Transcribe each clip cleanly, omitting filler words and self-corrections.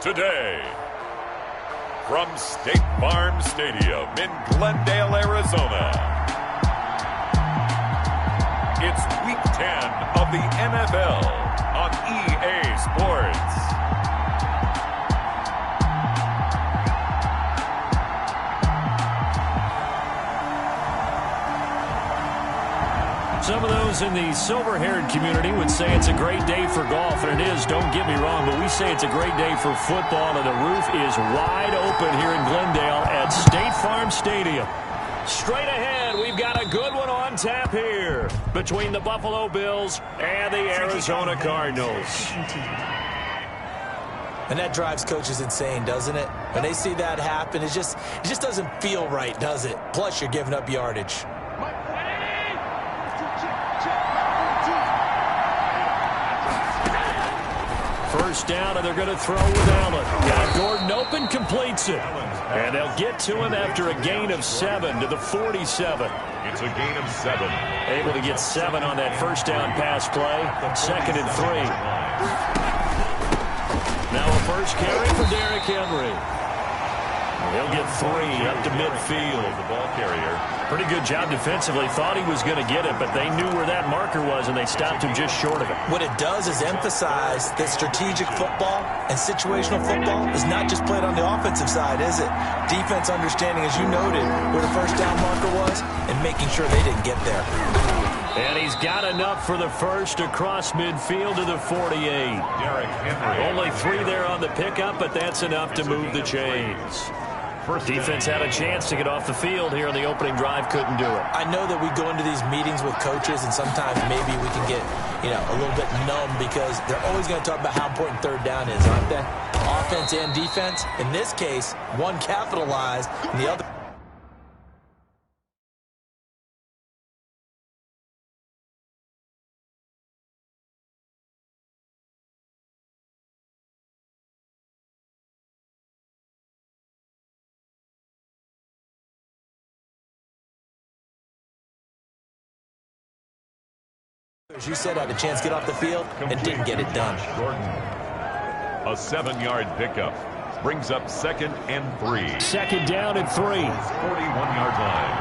today. From State Farm Stadium in Glendale, Arizona, it's Week 10 of the NFL on EA Sports. Some of those in the silver-haired community would say it's a great day for golf, and it is, don't get me wrong, but we say it's a great day for football, and the roof is wide open here in Glendale at State Farm Stadium. Straight ahead, we've got a good one on tap here between the Buffalo Bills and the Arizona Cardinals. And that drives coaches insane, doesn't it? When they see that happen, it just doesn't feel right, does it? Plus, you're giving up yardage. First down, and they're going to throw with Allen. Got Gordon open, completes it. And they'll get to him after a gain of 7 to the 47. It's a gain of 7. Able to get 7 on that first down pass play. 2nd and 3. Now a first carry for Derrick Henry. He'll get 3 up to midfield. The ball carrier. Pretty good job defensively. Thought he was going to get it, but they knew where that marker was, and they stopped him just short of it. What it does is emphasize that strategic football and situational football is not just played on the offensive side, is it? Defense understanding, as you noted, where the first down marker was and making sure they didn't get there. And he's got enough for the first across midfield to the 48. Derrick Henry. Only 3 there on the pickup, but that's enough to move the chains. Defense had a chance to get off the field here on the opening drive, couldn't do it. I know that we go into these meetings with coaches, and sometimes maybe we can get, a little bit numb because they're always going to talk about how important third down is, aren't they? Offense and defense. In this case, one capitalized and the other. As you said, had a chance to get off the field and didn't get it done. Gordon. A 7-yard pickup brings up 2nd and 3. 2nd down and 3. 41-yard line.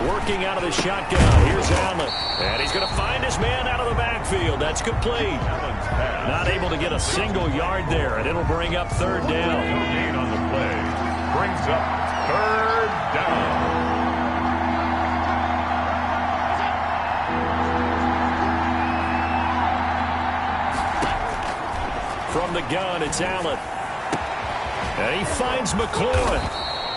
Working out of the shotgun. Here's Allen. And he's going to find his man out of the backfield. That's complete. Not able to get a single yard there, and it'll bring up 3rd down. Gain on the play. Brings up 3rd down. From the gun, it's Allen. And he finds McLaurin.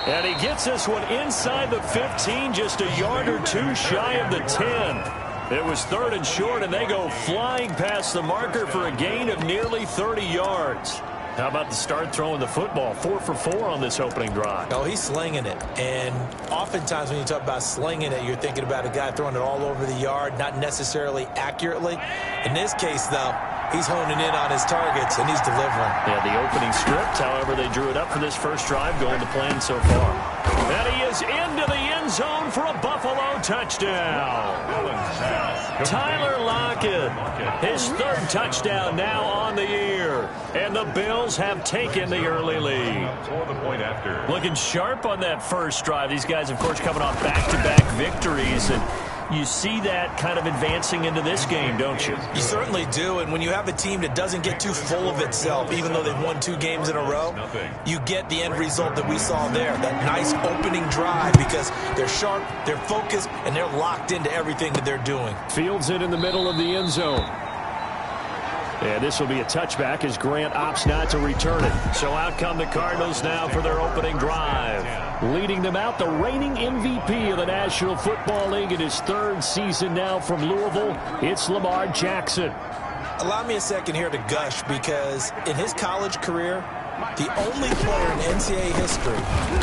And he gets this one inside the 15, just a yard or 2 shy of the 10. It was 3rd and short, and they go flying past the marker for a gain of nearly 30 yards. How about the start throwing the football? 4 for 4 on this opening drive. Oh, he's slinging it. And oftentimes when you talk about slinging it, you're thinking about a guy throwing it all over the yard, not necessarily accurately. In this case, though, he's honing in on his targets, and he's delivering. Yeah, the opening script, however, they drew it up for this first drive, going to plan so far. And he is into the end zone for a Buffalo touchdown. Tyler Lockett, his 3rd touchdown now on the year. And the Bills have taken the early lead. Looking sharp on that first drive. These guys, of course, coming off back-to-back victories, and you see that kind of advancing into this game, don't you? You certainly do, and when you have a team that doesn't get too full of itself, even though they've won 2 games in a row, you get the end result that we saw there, that nice opening drive, because they're sharp, they're focused, and they're locked into everything that they're doing. Fields it in the middle of the end zone. And this will be a touchback as Grant opts not to return it. So out come the Cardinals now for their opening drive. Leading them out, the reigning MVP of the National Football League in his 3rd season now from Louisville, it's Lamar Jackson. Allow me a second here to gush, because in his college career, the only player in NCAA history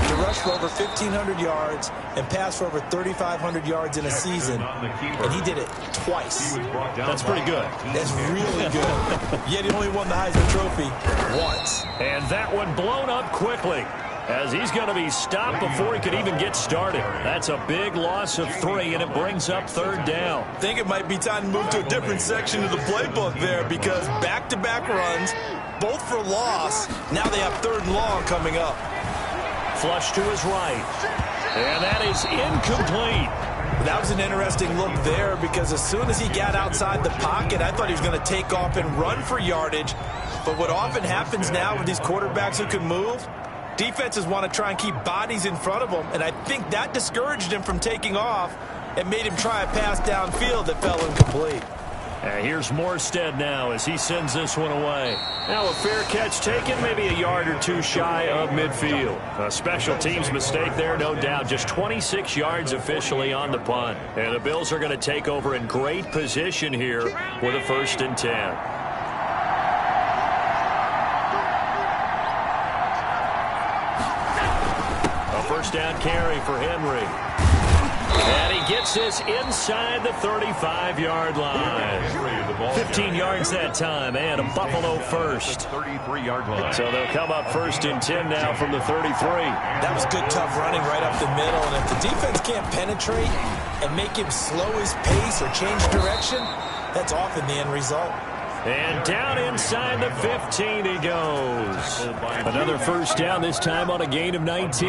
to rush for over 1,500 yards and pass for over 3,500 yards in a season, and he did it twice. That's pretty good. That's really good. Yet he only won the Heisman Trophy once. And that one blown up quickly. as he's going to be stopped before he could even get started. That's a big loss of 3, and it brings up 3rd down. I think it might be time to move to a different section of the playbook there, because back-to-back runs, both for loss. Now they have 3rd and long coming up. Flush to his right, and that is incomplete. That was an interesting look there, because as soon as he got outside the pocket, I thought he was going to take off and run for yardage. But what often happens now with these quarterbacks who can move, defenses want to try and keep bodies in front of them, and I think that discouraged him from taking off and made him try a pass downfield that fell incomplete. And here's Morstead now as he sends this one away. Now a fair catch taken, maybe a yard or 2 shy of midfield. A special teams mistake there, no doubt. Just 26 yards officially on the punt. And the Bills are going to take over in great position here with a 1st and 10. A 1st down carry for Henry. And he gets this inside the 35-yard line. 15 yards that time, and a Buffalo 1st. 33-yard line. So they'll come up 1st and 10 now from the 33. That was good, tough running right up the middle, and if the defense can't penetrate and make him slow his pace or change direction, that's often the end result. And down inside the 15 he goes. Another 1st down, this time on a gain of 19.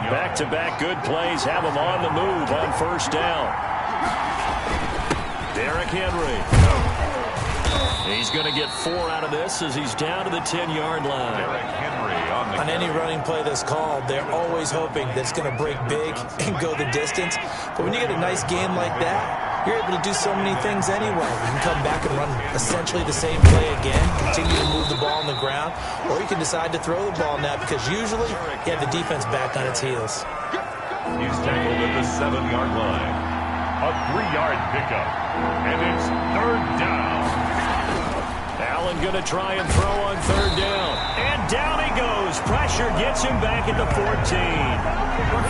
Back-to-back good plays have him on the move on 1st down. Derrick Henry. He's going to get 4 out of this as he's down to the 10-yard line. On any running play that's called, they're always hoping that it's going to break big and go the distance. But when you get a nice game like that, you're able to do so many things anyway. You can come back and run essentially the same play again, continue to move the ball on the ground, or you can decide to throw the ball now, because usually you have the defense back on its heels. He's tackled at the 7-yard line. A 3-yard pickup, and it's 3rd down. Allen going to try and throw on 3rd down. And down he goes. Pressure gets him back at the 14.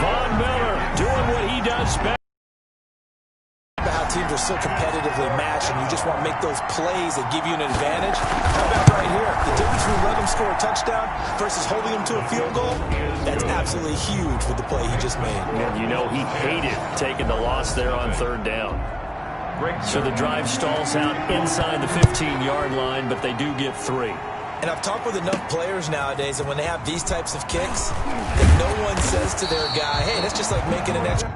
Von Miller doing what he does best. How teams are so competitively matched, and you just want to make those plays that give you an advantage. How about right here? The difference between letting them score a touchdown versus holding them to a field goal, that's absolutely huge with the play he just made. And you know he hated taking the loss there on 3rd down. So the drive stalls out inside the 15-yard line, but they do get 3. And I've talked with enough players nowadays, and when they have these types of kicks, that no one says to their guy, hey, that's just like making an extra.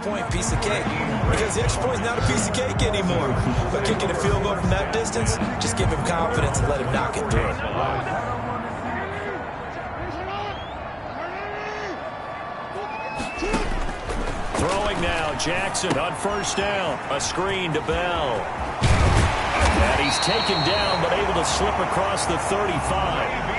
Point, piece of cake, because the extra point is not a piece of cake anymore. But kicking a field goal from that distance, just give him confidence and let him knock it through. Throwing now, Jackson on 1st down. A screen to Bell. And he's taken down, but able to slip across the 35.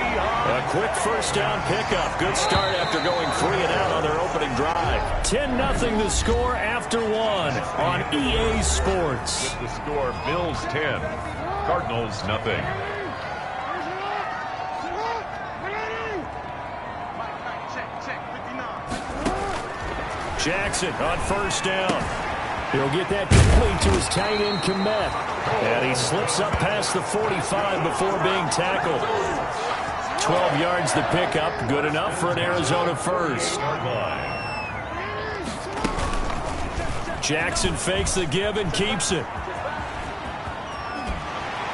A quick 1st down pickup. Good start after going 3 and out on their opening drive. 10-0 the score after 1 on EA Sports. With the score, Bills 10, Cardinals nothing. Jackson on 1st down. He'll get that complete to his tight end, Kmet. And he slips up past the 45 before being tackled. 12 yards the pickup. Good enough for an Arizona 1st. Jackson fakes the give and keeps it.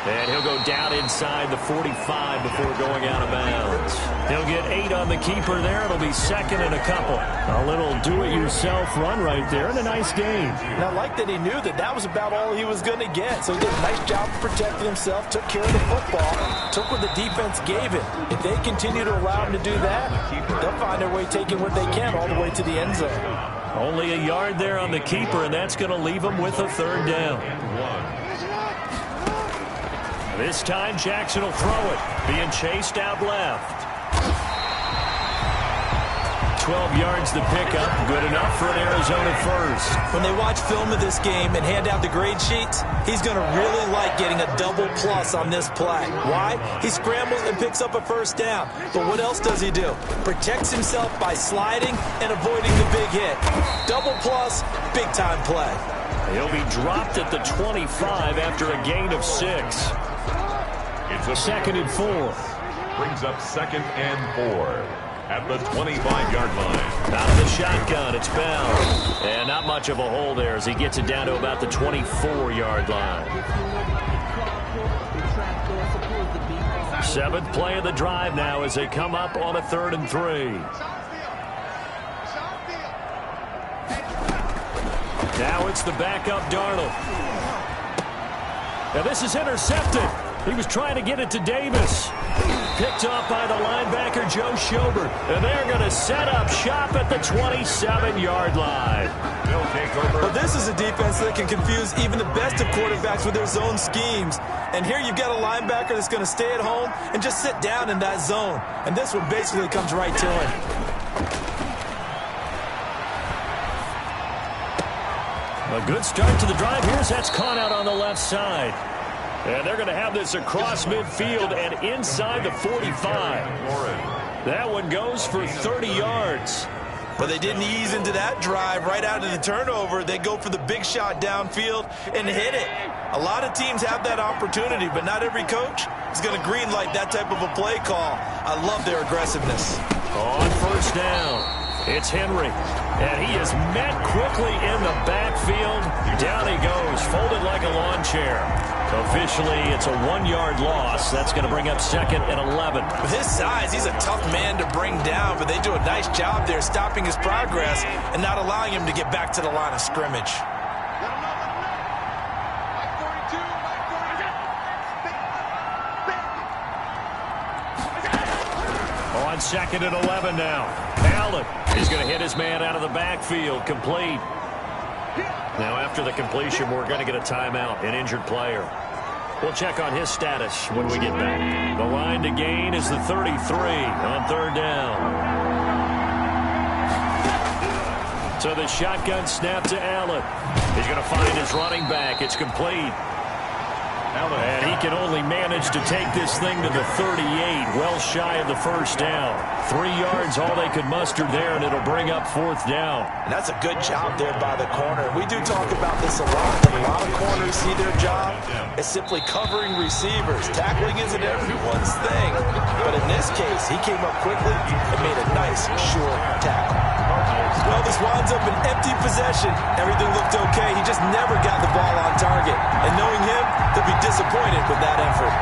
And he'll go down inside the 45 before going out of bounds. He'll get 8 on the keeper there. It'll be 2nd and a couple. A little do-it-yourself run right there, and a nice gain. And I like that he knew that that was about all he was going to get. So he did a nice job of protecting himself, took care of the football, took what the defense gave him. If they continue to allow him to do that, they'll find their way taking what they can all the way to the end zone. Only a yard there on the keeper, and that's going to leave him with a 3rd down. This time, Jackson will throw it, being chased out left. 12 yards to pick up. Good enough for an Arizona first. When they watch film of this game and hand out the grade sheets, he's going to really like getting a double plus on this play. Why? He scrambles and picks up a first down. But what else does he do? Protects himself by sliding and avoiding the big hit. Double plus, big-time play. He'll be dropped at the 25 after a gain of 6. It's a 2nd and 4. Brings up 2nd and 4 at the 25-yard line. Out of the shotgun, it's bound. And not much of a hole there as he gets it down to about the 24-yard line. 7th play of the drive now as they come up on a 3rd and 3. Now it's the backup Darnold. Now this is intercepted. He was trying to get it to Davis. Picked up by the linebacker, Joe Schobert. And they're going to set up shop at the 27-yard line. They'll take over. Well, this is a defense that can confuse even the best of quarterbacks with their zone schemes. And here you've got a linebacker that's going to stay at home and just sit down in that zone. And this one basically comes right to him. A good start to the drive. Here's that's caught out on the left side. And they're going to have this across midfield and inside the 45. That one goes for 30 yards. But they didn't ease into that drive right out of the turnover. They go for the big shot downfield and hit it. A lot of teams have that opportunity, but not every coach is going to greenlight that type of a play call. I love their aggressiveness. On first down, it's Henry. And he is met quickly in the backfield. Down he goes, folded like a lawn chair. Officially, it's a 1-yard loss. That's going to bring up 2nd and 11. With his size, he's a tough man to bring down, but they do a nice job there stopping his progress and not allowing him to get back to the line of scrimmage. On 2nd and 11 now. Allen is going to hit his man out of the backfield. Complete. Now, after the completion, we're going to get a timeout, an injured player. We'll check on his status when we get back. The line to gain is the 33 on 3rd down. So the shotgun snap to Allen. He's going to find his running back. It's complete. And he can only manage to take this thing to the 38, well shy of the first down. 3 yards, all they could muster there, and it'll bring up 4th down. And that's a good job there by the corner. We do talk about this a lot. A lot of corners see their job as simply covering receivers. Tackling isn't everyone's thing. But in this case, he came up quickly and made a nice, short tackle. Well, this winds up an empty possession. Everything looked okay. He just never got the ball on target. And knowing him, they'll be disappointed with that effort.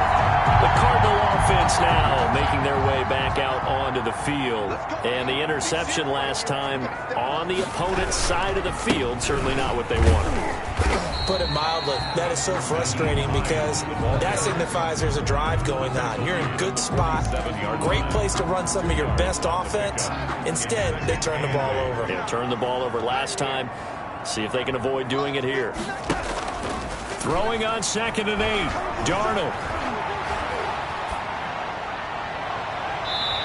The Cardinal offense now making their way back out onto the field. And the interception last time on the opponent's side of the field, certainly not what they wanted. Put it mildly, that is so frustrating because that signifies there's a drive going on. You're in a good spot, great place to run some of your best offense. Instead, they turn the ball over. Yeah, turned the ball over last time. See if they can avoid doing it here. Throwing on 2nd and 8. Darnold.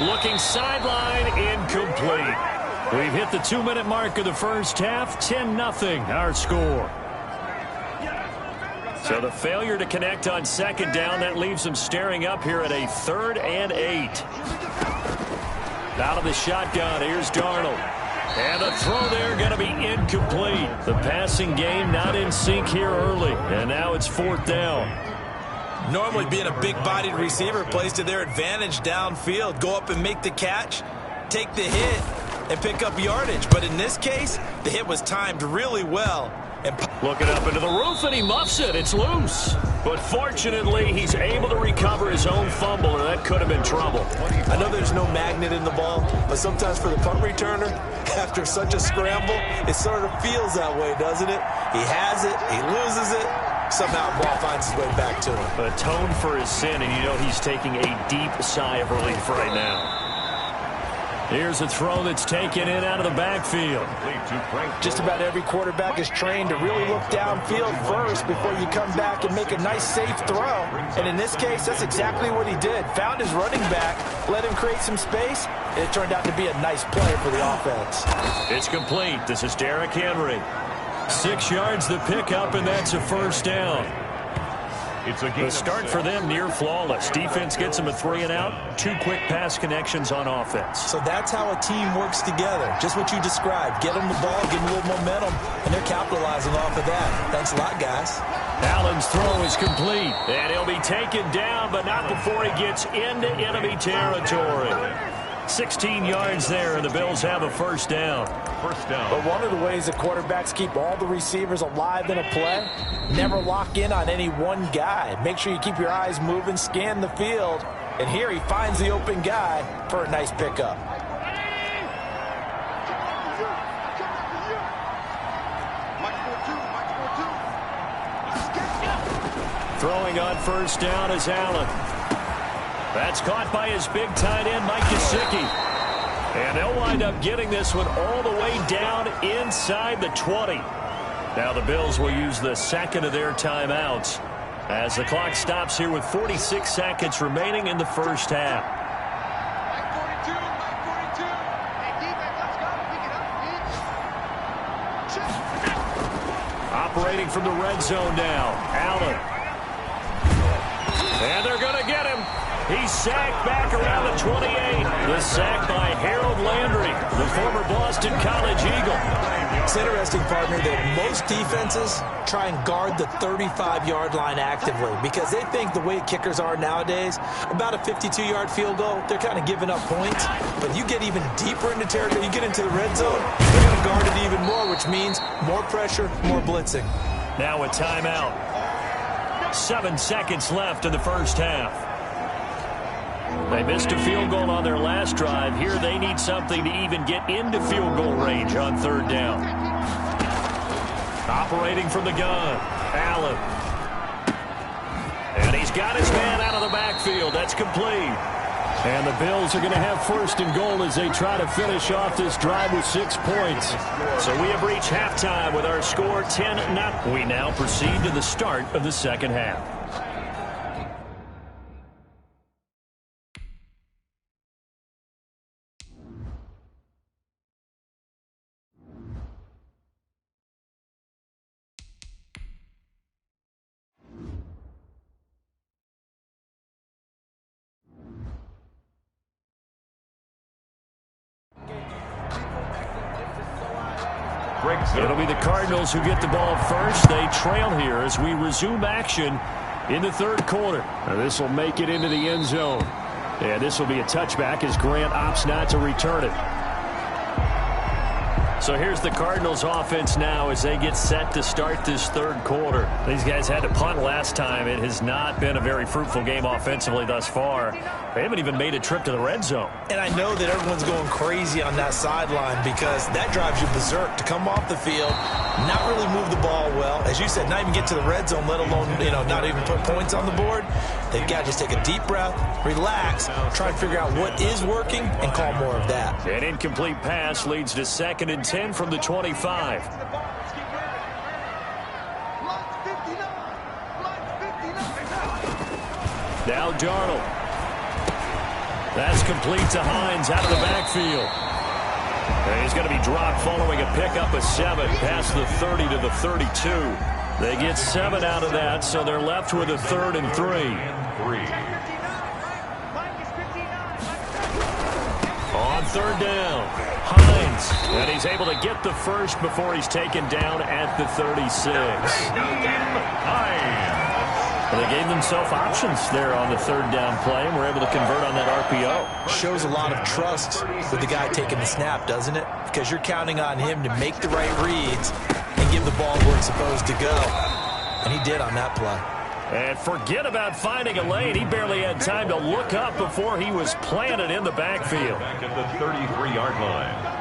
Looking sideline, incomplete. We've hit the 2-minute mark of the first half. 10-0 our score. So the failure to connect on 2nd down, that leaves them staring up here at a 3rd and 8. Out of the shotgun, here's Darnold. And the throw there going to be incomplete. The passing game not in sync here early. And now it's 4th down. Normally being a big-bodied receiver plays to their advantage downfield. Go up and make the catch, take the hit, and pick up yardage. But in this case, the hit was timed really well. And looking up into the roof, and he muffs it. It's loose. But fortunately, he's able to recover his own fumble, and that could have been trouble. I know there's no magnet in the ball, but sometimes for the punt returner, after such a scramble, it sort of feels that way, doesn't it? He has it, he loses it, somehow the ball finds its way back to him. Atone for his sin, and you know he's taking a deep sigh of relief right now. Here's a throw that's taken in out of the backfield. Just about every quarterback is trained to really look downfield first before you come back and make a nice, safe throw. And in this case, that's exactly what he did. Found his running back, let him create some space, and it turned out to be a nice play for the offense. It's complete. This is Derrick Henry. 6 yards the pickup, and that's a first down. The start for them near flawless. Defense gets them a 3 and out. 2 quick pass connections on offense. So that's how a team works together. Just what you described. Get them the ball, give them a little momentum, and they're capitalizing off of that. Thanks a lot, guys. Allen's throw is complete. And he'll be taken down, but not before he gets into enemy territory. 16 yards there, and the Bills have a first down. But one of the ways that quarterbacks keep all the receivers alive in a play, never lock in on any one guy. Make sure you keep your eyes moving, scan the field, and here he finds the open guy for a nice pickup. Throwing on first down is Allen. That's caught by his big tight end, Mike Gesicki. And they'll wind up getting this one all the way down inside the 20. Now the Bills will use the second of their timeouts as the clock stops here with 46 seconds remaining in the first half. Operating from the red zone now, Allen. And they're going to get him. He's sacked back around the 28. The sack by Harold Landry, the former Boston College Eagle. It's interesting, partner, that most defenses try and guard the 35-yard line actively because they think the way kickers are nowadays, about a 52-yard field goal, they're kind of giving up points. But you get even deeper into territory, you get into the red zone, they're going to guard it even more, which means more pressure, more blitzing. Now a timeout. 7 seconds left in the first half. They missed a field goal on their last drive. Here they need something to even get into field goal range on third down. Operating from the gun, Allen. And he's got his man out of the backfield. That's complete. And the Bills are going to have first and goal as they try to finish off this drive with 6 points. So we have reached halftime with our score 10-0. We now proceed to the start of the second half. It'll be the Cardinals who get the ball first. They trail here as we resume action in the third quarter. Now this will make it into the end zone. And this will be a touchback as Grant opts not to return it. So here's the Cardinals offense now as they get set to start this third quarter. These guys had to punt last time. It has not been a very fruitful game offensively thus far. They haven't even made a trip to the red zone. And I know that everyone's going crazy on that sideline because that drives you berserk to come off the field, not really move the ball well. As you said, not even get to the red zone, let alone, not even put points on the board. They've got to just take a deep breath, relax, try and figure out what is working, and call more of that. An incomplete pass leads to 2nd and 10 from the 25. Now Darnold. That's complete to Hines out of the backfield. And he's going to be dropped following a pickup of 7 past the 30 to the 32. They get 7 out of that, so they're left with a 3rd and 3. On third down, Hines. And he's able to get the first before he's taken down at the 36. Well, they gave themselves options there on the third down play and were able to convert on that RPO. Shows a lot of trust with the guy taking the snap, doesn't it? Because you're counting on him to make the right reads and give the ball where it's supposed to go. And he did on that play. And forget about finding a lane. He barely had time to look up before he was planted in the backfield. Back at the 33-yard line.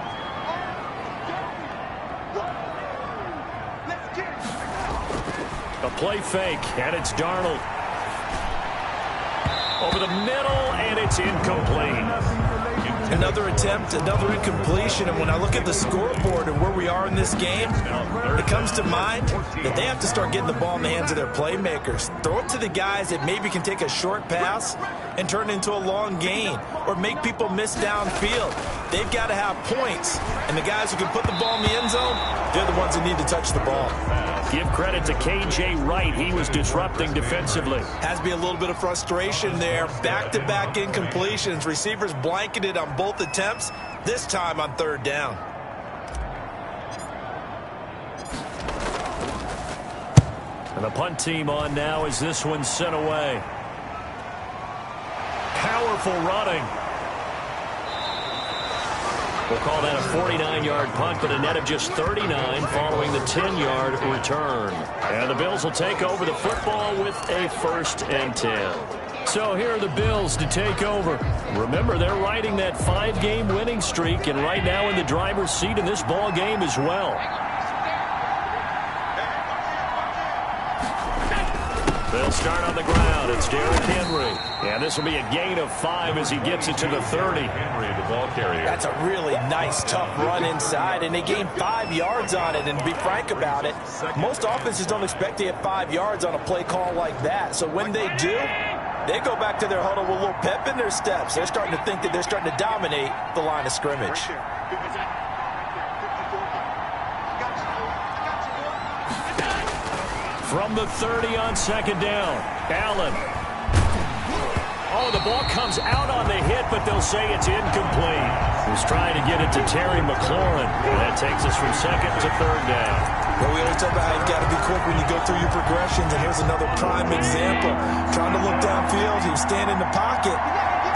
A play fake, and it's Darnold. Over the middle, and it's incomplete. Another attempt, another incompletion, and when I look at the scoreboard and where we are in this game, it comes to mind that they have to start getting the ball in the hands of their playmakers. Throw it to the guys that maybe can take a short pass and turn it into a long gain or make people miss downfield. They've got to have points, and the guys who can put the ball in the end zone, they're the ones that need to touch the ball. Give credit to K.J. Wright. He was disrupting defensively. Has to be a little bit of frustration there. Back-to-back incompletions. Receivers blanketed on both attempts, this time on third down. And the punt team on now as this one's sent away. Powerful running. We'll call that a 49-yard punt, but a net of just 39 following the 10-yard return. And the Bills will take over the football with a 1st and 10. So here are the Bills to take over. Remember, they're riding that 5-game winning streak, and right now in the driver's seat in this ball game as well. They'll start on the ground. It's Derrick Henry. And this will be a gain of 5 as he gets it to the 30. Henry, the ball carrier. That's a really nice, tough run inside, and they gained 5 yards on it. And to be frank about it, most offenses don't expect to get 5 yards on a play call like that. So when they do, they go back to their huddle with a little pep in their steps. They're starting to think that they're starting to dominate the line of scrimmage. From the 30 on 2nd down, Allen. Oh, the ball comes out on the hit, but they'll say it's incomplete. He's trying to get it to Terry McLaurin. And that takes us from 2nd to 3rd down. Well, we always talk about how you've got to be quick when you go through your progressions, and here's another prime example. Trying to look downfield, he was standing in the pocket,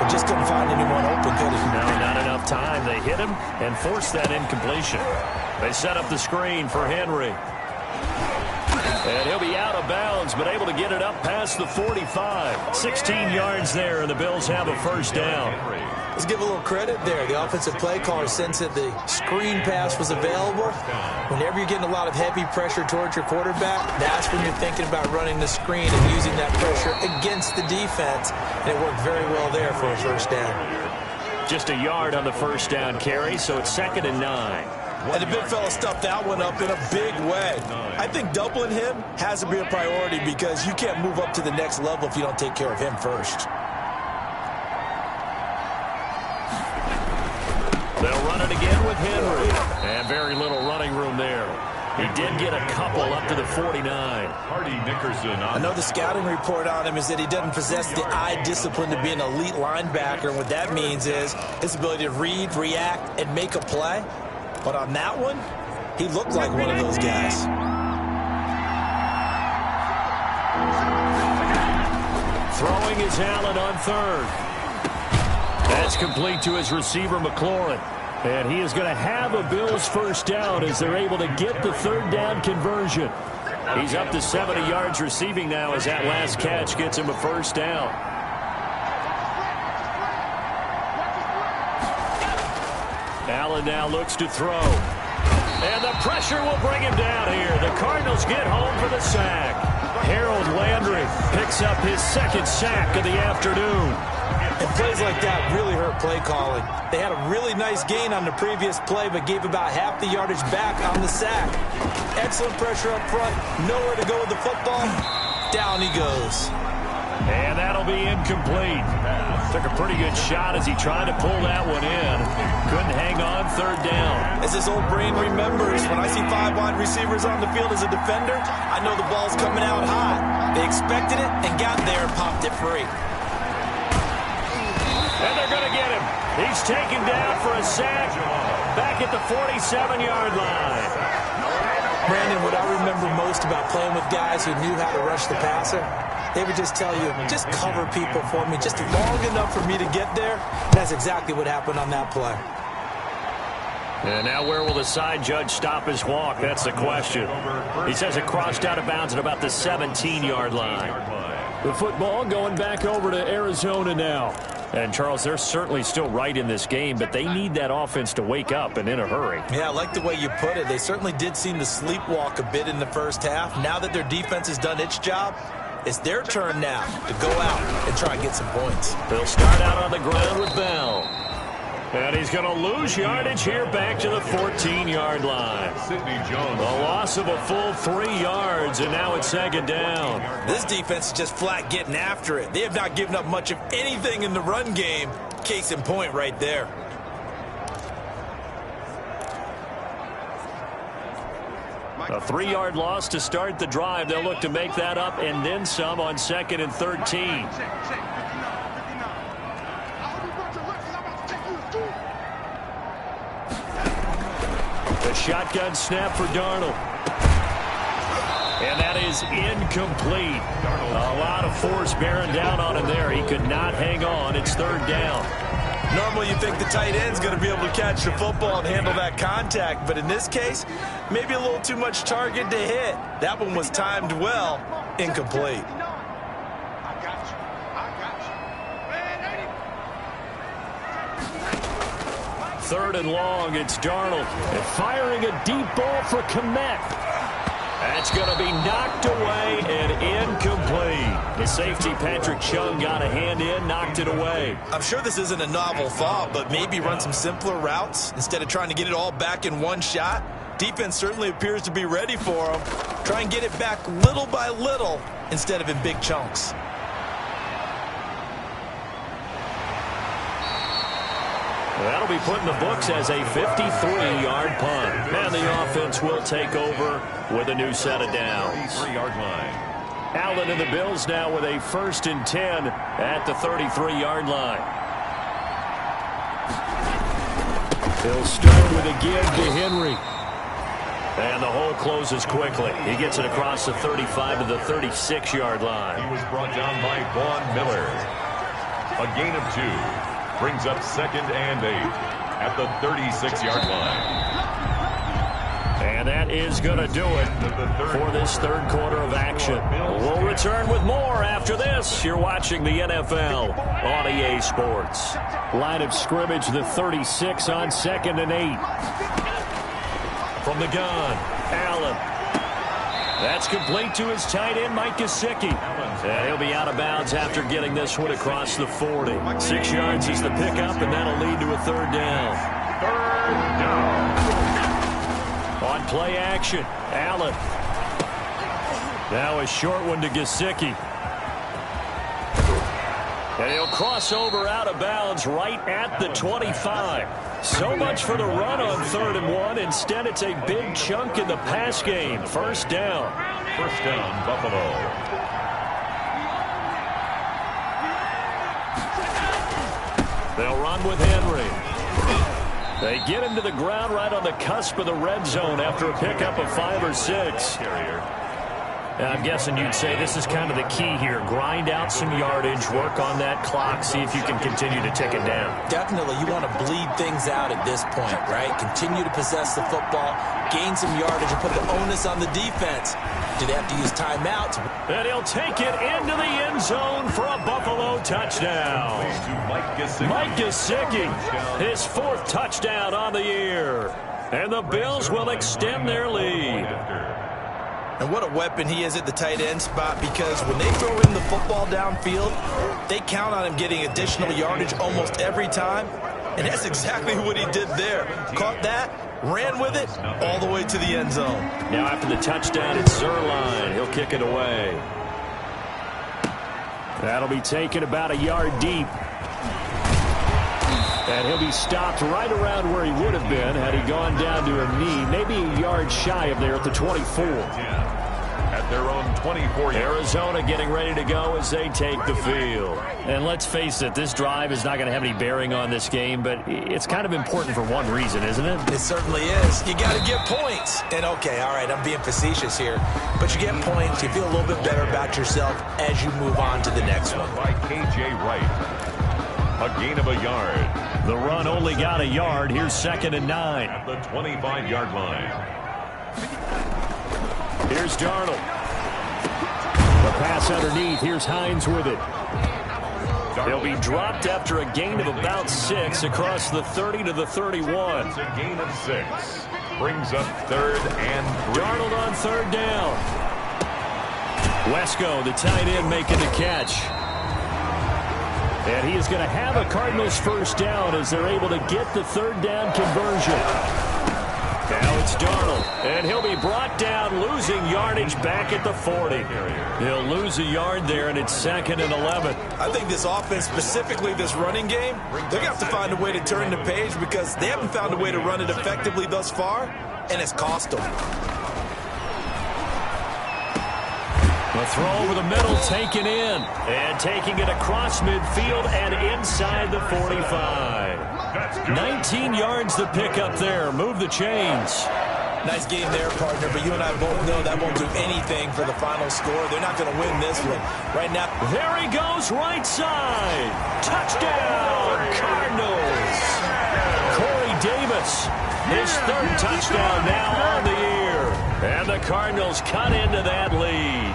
but just couldn't find anyone open, could he? No, not enough time. They hit him and forced that incompletion. They set up the screen for Henry. And he'll be out of bounds, but able to get it up past the 45. 16 yards there, and the Bills have a 1st down. Let's give a little credit there. The offensive play caller sensed that the screen pass was available. Whenever you're getting a lot of heavy pressure towards your quarterback, that's when you're thinking about running the screen and using that pressure against the defense. And it worked very well there for a 1st down. Just a yard on the 1st down carry, so it's 2nd and 9. And the big fella stuffed that one up in a big way. I think doubling him has to be a priority because you can't move up to the next level if you don't take care of him first. They'll run it again with Henry. And very little running room there. He did get a couple up to the 49. I know the scouting report on him is that he doesn't possess the eye discipline to be an elite linebacker. And what that means is his ability to read, react, and make a play. But on that one, he looked like one of those guys. Throwing is Allen on 3rd. That's complete to his receiver, McLaurin. And he is going to have a Bills 1st down as they're able to get the 3rd down conversion. He's up to 70 yards receiving now as that last catch gets him a 1st down. Allen now looks to throw. And the pressure will bring him down here. The Cardinals get home for the sack. Harold Landry picks up his 2nd sack of the afternoon. And plays like that really hurt play calling. They had a really nice gain on the previous play, but gave about half the yardage back on the sack. Excellent pressure up front. Nowhere to go with the football. Down he goes. And that'll be incomplete. Took a pretty good shot as he tried to pull that one in. Couldn't hang on 3rd down. As his old brain remembers, when I see 5 wide receivers on the field as a defender, I know the ball's coming out hot. They expected it and got there and popped it free. And they're going to get him. He's taken down for a sack back at the 47-yard line. Brandon, what I remember most about playing with guys who knew how to rush the passer, they would just tell you, just cover people for me, just long enough for me to get there. That's exactly what happened on that play. And now where will the side judge stop his walk? That's the question. He says it crossed out of bounds at about the 17-yard line. The football going back over to Arizona now. And, Charles, they're certainly still right in this game, but they need that offense to wake up and in a hurry. Yeah, I like the way you put it. They certainly did seem to sleepwalk a bit in the 1st half. Now that their defense has done its job, it's their turn now to go out and try and get some points. They'll start out on the ground with Bell. And he's going to lose yardage here back to the 14-yard line. A loss of a full 3 yards, and now it's second down. This defense is just flat getting after it. They have not given up much of anything in the run game. Case in point right there. A 3-yard loss to start the drive. They'll look to make that up and then some on 2nd and 13. The shotgun snap for Darnold. And that is incomplete. A lot of force bearing down on him there. He could not hang on. It's 3rd down. Normally you think the tight end's going to be able to catch the football and handle that contact, but in this case, maybe a little too much target to hit. That one was timed well, incomplete. Third and long, it's Darnold. And firing a deep ball for Kmet. That's going to be knocked away and incomplete. The safety, Patrick Chung, got a hand in, knocked it away. I'm sure this isn't a novel thought, but maybe run some simpler routes instead of trying to get it all back in one shot. Defense certainly appears to be ready for him. Try and get it back little by little instead of in big chunks. That'll be put in the books as a 53-yard punt. And the offense will take over with a new set of downs. 3-yard line. Allen and the Bills now with a 1st and 10 at the 33-yard line. They'll start with a give to Henry. And the hole closes quickly. He gets it across the 35 to the 36-yard line. He was brought down by Vaughn Miller. A gain of 2. Brings up 2nd and 8 at the 36-yard line. And that is going to do it for this 3rd quarter of action. We'll return with more after this. You're watching the NFL on EA Sports. Line of scrimmage, the 36 on 2nd and 8. From the gun, Allen. That's complete to his tight end, Mike Gesicki. And he'll be out of bounds after getting this one across the 40. 6 yards is the pickup, and that'll lead to a 3rd down. 3rd down. On play action, Allen. Now a short one to Gesicki. And he'll cross over out of bounds right at the 25. So much for the run on 3rd and 1. Instead, it's a big chunk in the pass game. 1st down. 1st down, Buffalo. They'll run with Henry. They get him to the ground right on the cusp of the red zone after a pickup of 5 or 6. I'm guessing you'd say this is kind of the key here. Grind out some yardage, work on that clock, see if you can continue to tick it down. Definitely, you want to bleed things out at this point, right? Continue to possess the football, gain some yardage, and put the onus on the defense. Do they have to use timeouts? And he'll take it into the end zone for a Buffalo touchdown. Mike Gesicki, his 4th touchdown on the year. And the Bills will extend their lead. And what a weapon he is at the tight end spot, because when they throw him the football downfield, they count on him getting additional yardage almost every time. And that's exactly what he did there. Caught that, ran with it, all the way to the end zone. Now after the touchdown, it's Zerline. He'll kick it away. That'll be taken about a yard deep. And he'll be stopped right around where he would have been had he gone down to a knee, maybe a yard shy of there at the 24. At their own 24. Arizona getting ready to go as they take the field. And let's face it, this drive is not going to have any bearing on this game, but it's kind of important for one reason, isn't it? It certainly is. You got to get points. And okay, all right, I'm being facetious here, but you get points, you feel a little bit better about yourself as you move on to the next one. By K.J. Wright. A gain of a yard. The run only got a yard. Here's 2nd and 9. At the 25-yard line. Here's Darnold. The pass underneath. Here's Hines with it. He'll be dropped after a gain of about 6 across the 30 to the 31. It's a gain of 6. Brings up 3rd and 3. Darnold on 3rd down. Wesco, the tight end, making the catch. And he is going to have a Cardinals first down as they're able to get the third down conversion. Now it's Darnold, and he'll be brought down, losing yardage back at the 40. He'll lose a yard there, and it's 2nd and 11. I think this offense, specifically this running game, they're going to have to find a way to turn the page because they haven't found a way to run it effectively thus far, and it's cost them. The throw over the middle taken in, and taking it across midfield and inside the 45. 19 yards to pick up there. Move the chains. Nice game there, partner, but you and I both know that won't do anything for the final score. They're not going to win this one. Right now. There he goes, right side. Touchdown, Cardinals. Corey Davis, his 3rd touchdown now on the year. And the Cardinals cut into that lead.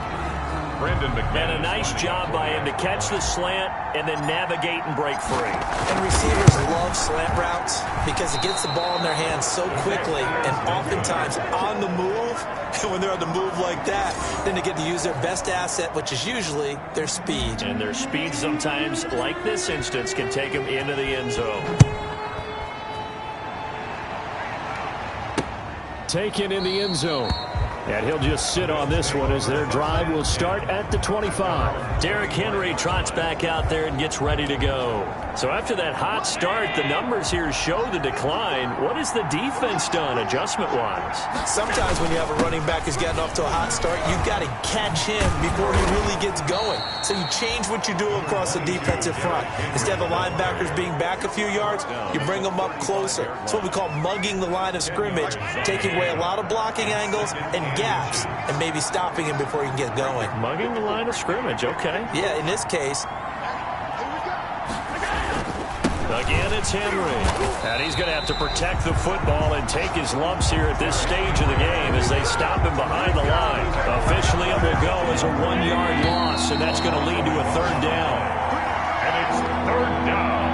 And a nice job by him to catch the slant and then navigate and break free. And receivers love slant routes because it gets the ball in their hands so quickly and oftentimes on the move. And when they're on the move like that, then they get to use their best asset, which is usually their speed. And their speed sometimes, like this instance, can take them into the end zone. Taken in the end zone. And he'll just sit on this one as their drive will start at the 25. Derrick Henry trots back out there and gets ready to go. So after that hot start, the numbers here show the decline. What has the defense done adjustment-wise? Sometimes when you have a running back who's gotten off to a hot start, you've got to catch him before he really gets going. So you change what you do across the defensive front. Instead of the linebackers being back a few yards, you bring them up closer. It's what we call mugging the line of scrimmage, taking away a lot of blocking angles and gaps and maybe stopping him before he can get going. Mugging the line of scrimmage, okay. Yeah, in this case. Again, it's Henry. And he's going to have to protect the football and take his lumps here at this stage of the game as they stop him behind the line. Officially, it will go as a 1-yard loss, and that's going to lead to a 3rd down. And it's 3rd down.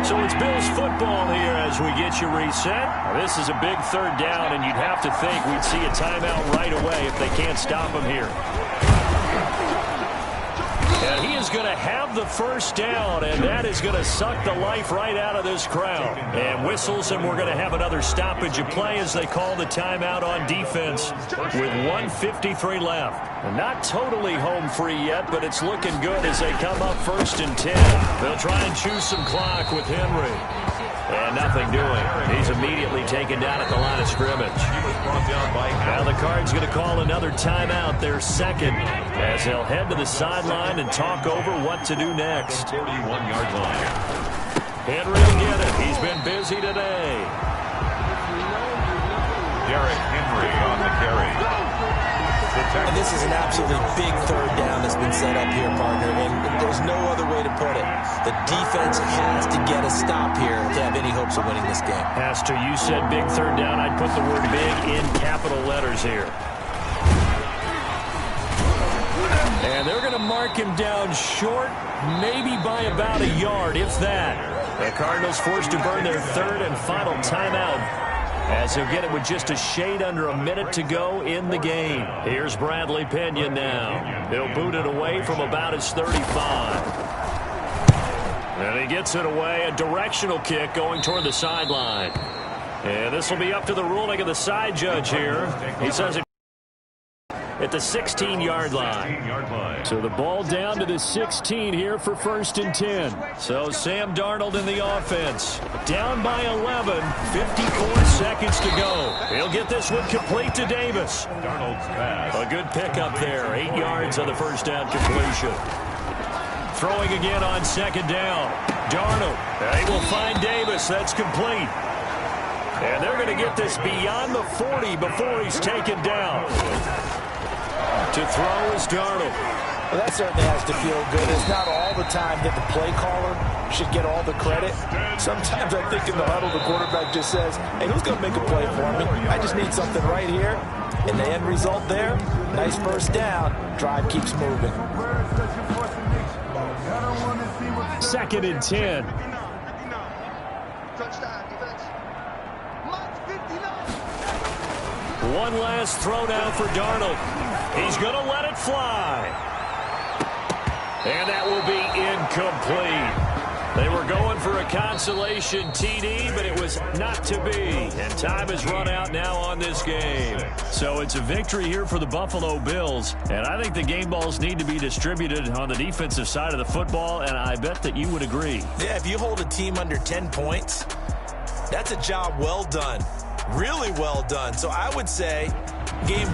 So it's Bills football here as we get you reset. Now, this is a big 3rd down, and you'd have to think we'd see a timeout right away if they can't stop him here. And he is going to have the first down, and that is going to suck the life right out of this crowd. And whistles, and we're going to have another stoppage of play as they call the timeout on defense with 1:53 left. And not totally home free yet, but it's looking good as they come up 1st and 10. They'll try and choose some clock with Henry. And nothing doing. He's immediately taken down at the line of scrimmage. Now the Cards going to call another timeout, their 2nd, as they'll head to the sideline and talk over what to do next. 41-yard line. Henry will get it. He's been busy today. Derrick Henry on the carry. And this is an absolutely big 3rd down that's been set up here, partner, and there's no other way to put it. The defense has to get a stop here to have any hopes of winning this game. Pastor, you said big 3rd down. I'd put the word big in capital letters here. And they're going to mark him down short, maybe by about a yard, if that. The Cardinals forced to burn their 3rd and final timeout, as he'll get it with just a shade under a minute to go in the game. Here's Bradley Pinion now. He'll boot it away from about his 35. And he gets it away, a directional kick going toward the sideline. And this will be up to the ruling of the side judge here. He says it at the 16-yard line. So the ball down to the 16 here for 1st and 10. So Sam Darnold in the offense. Down by 11, 54 seconds to go. He'll get this one complete to Davis. Darnold's pass. A good pickup there, 8 yards on the first down completion. Throwing again on 2nd down. Darnold, they will find Davis. That's complete. And they're going to get this beyond the 40 before he's taken down. To throw is Darnold. Well, that certainly has to feel good. It's not all the time that the play caller should get all the credit. Sometimes I think in the huddle, the quarterback just says, hey, who's going to make a play for me? I just need something right here. And the end result there, nice 1st down. Drive keeps moving. 2nd and 10. One last throw down for Darnold. He's going to let it fly. And that will be incomplete. They were going for a consolation TD, but it was not to be. And time has run out now on this game. So it's a victory here for the Buffalo Bills. And I think the game balls need to be distributed on the defensive side of the football, and I bet that you would agree. Yeah, if you hold a team under 10 points, that's a job well done. Really well done. So I would say game